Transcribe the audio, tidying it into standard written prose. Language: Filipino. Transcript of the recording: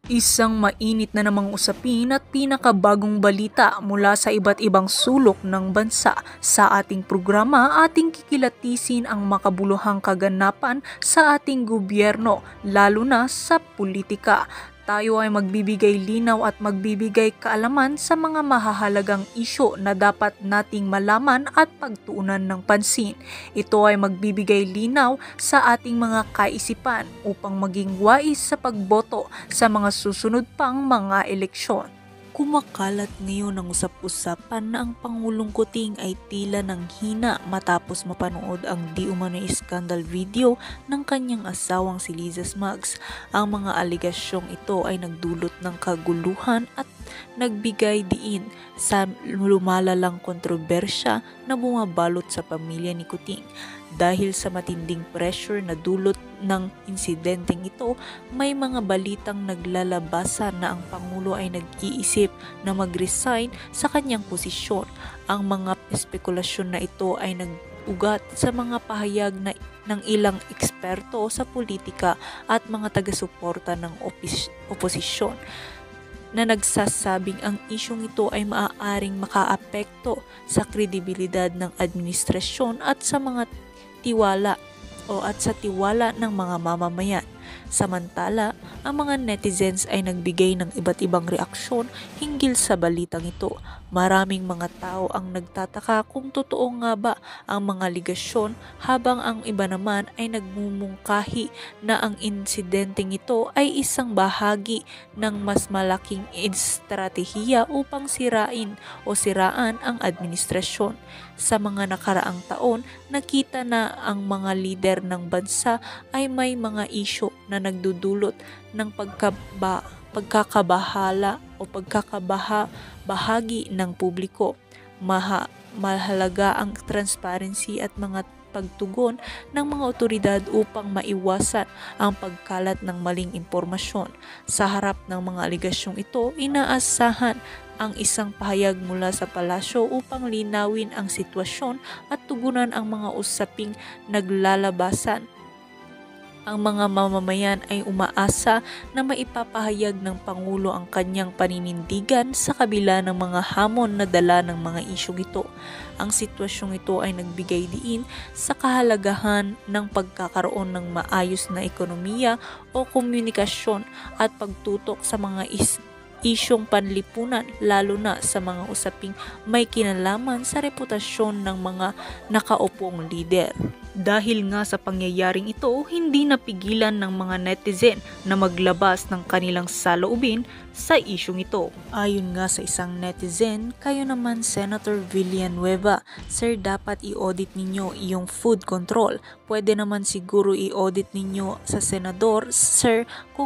Isang mainit na namang usapin at pinakabagong balita mula sa iba't ibang sulok ng bansa. Sa ating programa, ating kikilatisin ang makabuluhang kaganapan sa ating gobyerno, lalo na sa politika. Tayo ay magbibigay linaw at magbibigay kaalaman sa mga mahahalagang isyu na dapat nating malaman at pagtuunan ng pansin. Ito ay magbibigay linaw sa ating mga kaisipan upang maging wais sa pagboto sa mga susunod pang mga eleksyon. Kumakalat ngayon ang usap-usapan na ang Pangulong Kuting ay tila nang hina matapos mapanood ang di umano'y scandal video ng kanyang asawang si Liza Smugs. Ang mga aligasyong ito ay nagdulot ng kaguluhan at nagbigay diin sa lumalalang kontrobersya na bumabalot sa pamilya ni Kuting. Dahil sa matinding pressure na dulot ng insidenteng ito, may mga balitang naglalabasan na ang Pangulo ay nag-iisip na mag-resign sa kanyang posisyon. Ang mga espekulasyon na ito ay nag-ugat sa mga pahayag ng ilang eksperto sa politika at mga taga-suporta ng oposisyon na nagsasabing ang isyong ito ay maaaring makaapekto sa kredibilidad ng administrasyon at sa tiwala ng mga mamamayan. Samantala, ang mga netizens ay nagbigay ng iba't ibang reaksyon hinggil sa balitang ito. Maraming mga tao ang nagtataka kung totoo nga ba ang mga aligasyon, habang ang iba naman ay nagmumungkahi na ang insidenteng ito ay isang bahagi ng mas malaking estratehiya upang siraan ang administrasyon. Sa mga nakaraang taon, nakita na ang mga lider ng bansa ay may mga isyu na nagdudulot ng pagkakabahagi ng publiko. Mahalaga ang transparency at mga pagtugon ng mga otoridad upang maiwasan ang pagkalat ng maling impormasyon. Sa harap ng mga aligasyong ito, inaasahan ang isang pahayag mula sa palasyo upang linawin ang sitwasyon at tugunan ang mga usaping naglalabasan. Ang mga mamamayan ay umaasa na maipapahayag ng Pangulo ang kanyang paninindigan sa kabila ng mga hamon na dala ng mga isyong ito. Ang sitwasyong ito ay nagbigay diin sa kahalagahan ng pagkakaroon ng maayos na ekonomiya o komunikasyon at pagtutok sa mga isyong panlipunan, lalo na sa mga usaping may kinalaman sa reputasyon ng mga nakaupong lider. Dahil nga sa pangyayaring ito, hindi napigilan ng mga netizen na maglabas ng kanilang saloobin sa isyong ito. Ayon nga sa isang netizen, kayo naman Senator Villanueva, sir, dapat i-audit ninyo iyong food control. Pwede naman siguro i-audit ninyo sa senador, sir, kung